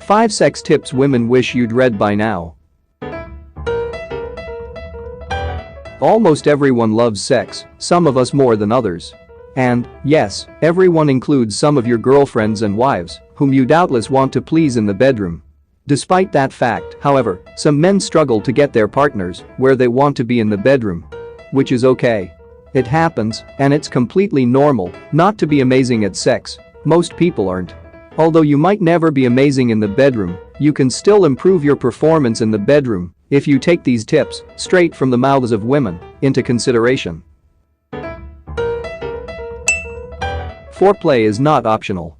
5 sex tips women wish you'd read by now. Almost everyone loves sex, some of us more than others. And, yes, everyone includes some of your girlfriends and wives, whom you doubtless want to please in the bedroom. Despite that fact, however, some men struggle to get their partners where they want to be in the bedroom. Which is okay. It happens, and it's completely normal not to be amazing at sex. Most people aren't. Although you might never be amazing in the bedroom, you can still improve your performance in the bedroom if you take these tips, straight from the mouths of women, into consideration. Foreplay is not optional.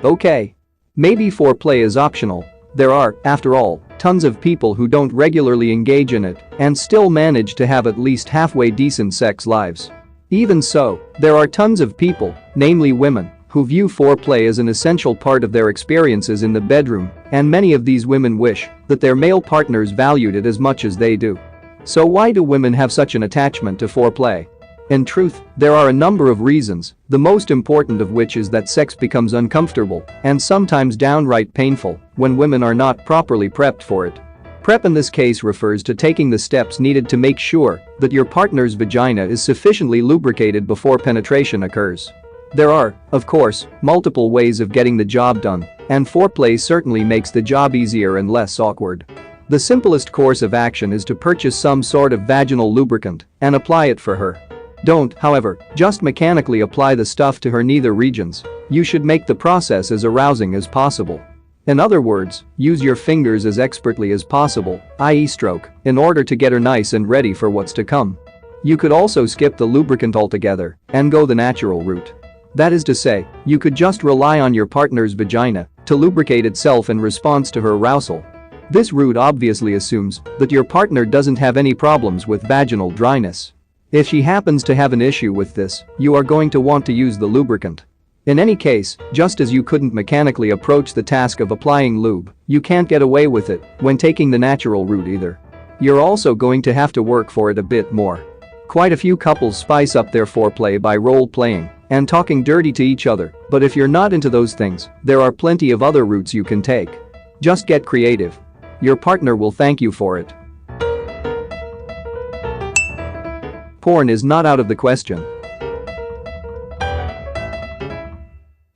Okay. Maybe foreplay is optional. There are, after all, tons of people who don't regularly engage in it and still manage to have at least halfway decent sex lives. Even so, there are tons of people, namely women, who view foreplay as an essential part of their experiences in the bedroom, and many of these women wish that their male partners valued it as much as they do. So why do women have such an attachment to foreplay? In truth, there are a number of reasons, the most important of which is that sex becomes uncomfortable and sometimes downright painful when women are not properly prepped for it. Prep in this case refers to taking the steps needed to make sure that your partner's vagina is sufficiently lubricated before penetration occurs. There are, of course, multiple ways of getting the job done, and foreplay certainly makes the job easier and less awkward. The simplest course of action is to purchase some sort of vaginal lubricant and apply it for her. Don't, however, just mechanically apply the stuff to her nether regions. You should make the process as arousing as possible. In other words, use your fingers as expertly as possible, i.e. stroke, in order to get her nice and ready for what's to come. You could also skip the lubricant altogether and go the natural route. That is to say, you could just rely on your partner's vagina to lubricate itself in response to her arousal. This route obviously assumes that your partner doesn't have any problems with vaginal dryness. If she happens to have an issue with this, you are going to want to use the lubricant. In any case, just as you couldn't mechanically approach the task of applying lube, you can't get away with it when taking the natural route either. You're also going to have to work for it a bit more. Quite a few couples spice up their foreplay by role-playing and talking dirty to each other, but if you're not into those things, there are plenty of other routes you can take. Just get creative. Your partner will thank you for it. Porn is not out of the question.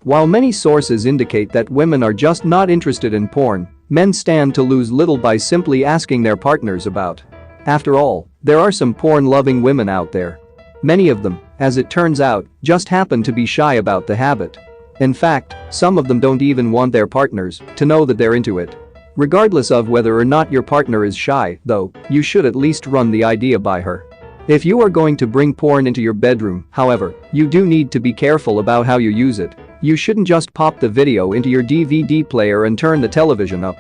While many sources indicate that women are just not interested in porn, men stand to lose little by simply asking their partners about. After all, there are some porn-loving women out there. Many of them, as it turns out, just happen to be shy about the habit. In fact, some of them don't even want their partners to know that they're into it. Regardless of whether or not your partner is shy, though, you should at least run the idea by her. If you are going to bring porn into your bedroom, however, you do need to be careful about how you use it. You shouldn't just pop the video into your DVD player and turn the television up.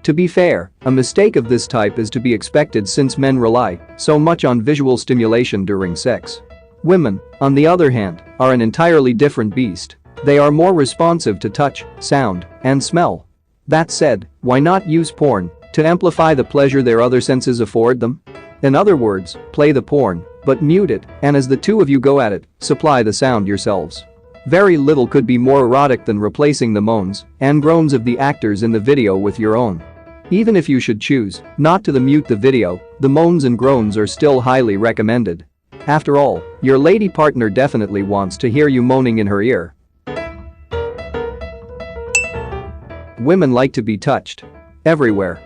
To be fair, a mistake of this type is to be expected since men rely so much on visual stimulation during sex. Women, on the other hand, are an entirely different beast. They are more responsive to touch, sound, and smell. That said, why not use porn to amplify the pleasure their other senses afford them? In other words, play the porn, but mute it, and as the two of you go at it, supply the sound yourselves. Very little could be more erotic than replacing the moans and groans of the actors in the video with your own. Even if you should choose not to mute the video, the moans and groans are still highly recommended. After all, your lady partner definitely wants to hear you moaning in her ear. Women like to be touched. Everywhere.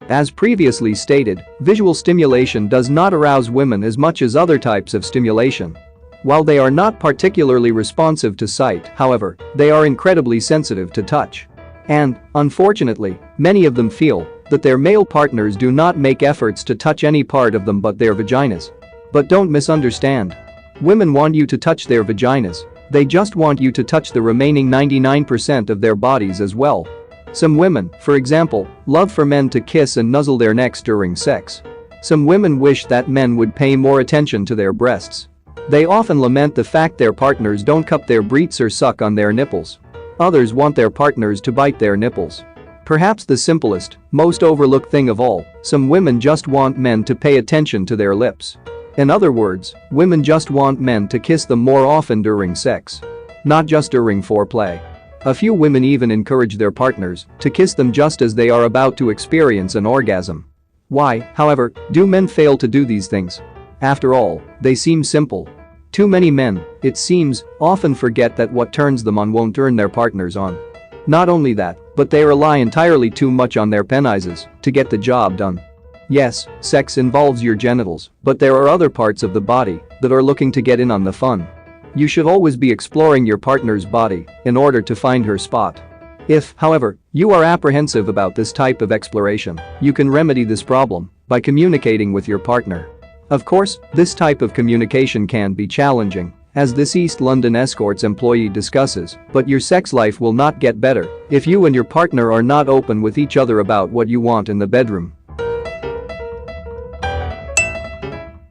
As previously stated, visual stimulation does not arouse women as much as other types of stimulation. While they are not particularly responsive to sight, however, they are incredibly sensitive to touch. And, unfortunately, many of them feel that their male partners do not make efforts to touch any part of them but their vaginas. But don't misunderstand. Women want you to touch their vaginas. They just want you to touch the remaining 99% of their bodies as well. Some women, for example, love for men to kiss and nuzzle their necks during sex. Some women wish that men would pay more attention to their breasts. They often lament the fact their partners don't cup their breasts or suck on their nipples. Others want their partners to bite their nipples. Perhaps the simplest, most overlooked thing of all, some women just want men to pay attention to their lips. In other words, women just want men to kiss them more often during sex. Not just during foreplay. A few women even encourage their partners to kiss them just as they are about to experience an orgasm. Why, however, do men fail to do these things? After all, they seem simple. Too many men, it seems, often forget that what turns them on won't turn their partners on. Not only that, but they rely entirely too much on their penises to get the job done. Yes, sex involves your genitals, but there are other parts of the body that are looking to get in on the fun. You should always be exploring your partner's body in order to find her spot. If, however, you are apprehensive about this type of exploration, you can remedy this problem by communicating with your partner. Of course, this type of communication can be challenging, as this East London escorts employee discusses, but your sex life will not get better if you and your partner are not open with each other about what you want in the bedroom.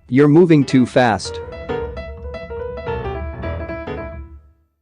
You're moving too fast.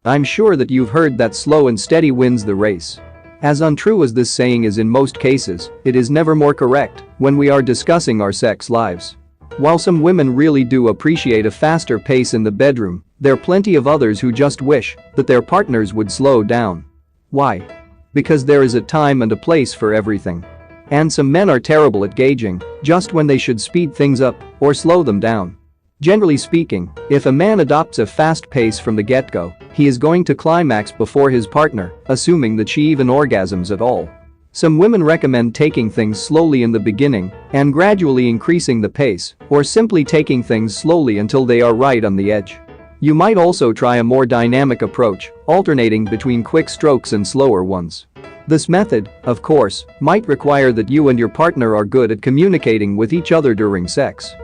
I'm sure that you've heard that slow and steady wins the race. As untrue as this saying is in most cases, it is never more correct when we are discussing our sex lives. While some women really do appreciate a faster pace in the bedroom, there are plenty of others who just wish that their partners would slow down. Why? Because there is a time and a place for everything. And some men are terrible at gauging just when they should speed things up or slow them down. Generally speaking, if a man adopts a fast pace from the get-go, he is going to climax before his partner, assuming that she even orgasms at all. Some women recommend taking things slowly in the beginning and gradually increasing the pace, or simply taking things slowly until they are right on the edge. You might also try a more dynamic approach, alternating between quick strokes and slower ones. This method, of course, might require that you and your partner are good at communicating with each other during sex.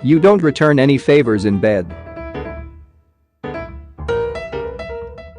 You don't return any favors in bed.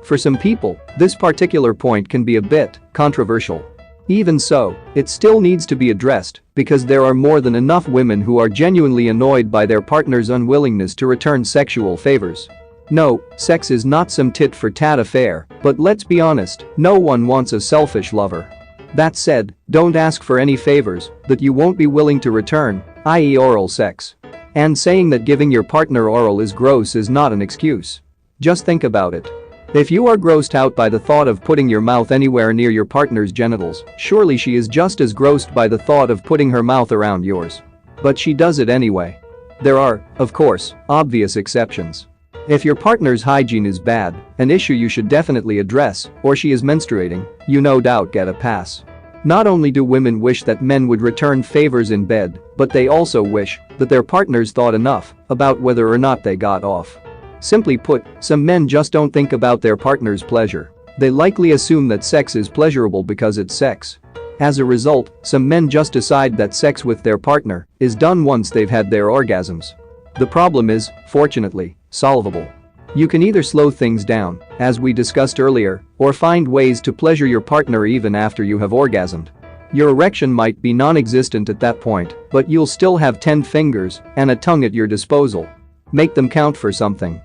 For some people, this particular point can be a bit controversial. Even so, it still needs to be addressed because there are more than enough women who are genuinely annoyed by their partner's unwillingness to return sexual favors. No, sex is not some tit-for-tat affair, but let's be honest, no one wants a selfish lover. That said, don't ask for any favors that you won't be willing to return, i.e. oral sex. And saying that giving your partner oral is gross is not an excuse. Just think about it. If you are grossed out by the thought of putting your mouth anywhere near your partner's genitals, surely she is just as grossed by the thought of putting her mouth around yours. But she does it anyway. There are, of course, obvious exceptions. If your partner's hygiene is bad, an issue you should definitely address, or she is menstruating, you no doubt get a pass. Not only do women wish that men would return favors in bed, but they also wish that their partners thought enough about whether or not they got off. Simply put, some men just don't think about their partner's pleasure. They likely assume that sex is pleasurable because it's sex. As a result, some men just decide that sex with their partner is done once they've had their orgasms. The problem is, fortunately, solvable. You can either slow things down, as we discussed earlier, or find ways to pleasure your partner even after you have orgasmed. Your erection might be non-existent at that point, but you'll still have 10 fingers and a tongue at your disposal. Make them count for something.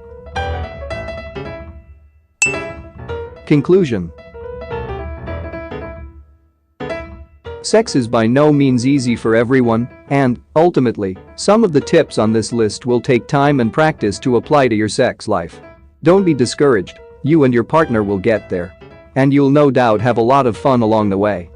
Conclusion. Sex is by no means easy for everyone, and, ultimately, some of the tips on this list will take time and practice to apply to your sex life. Don't be discouraged, you and your partner will get there. And you'll no doubt have a lot of fun along the way.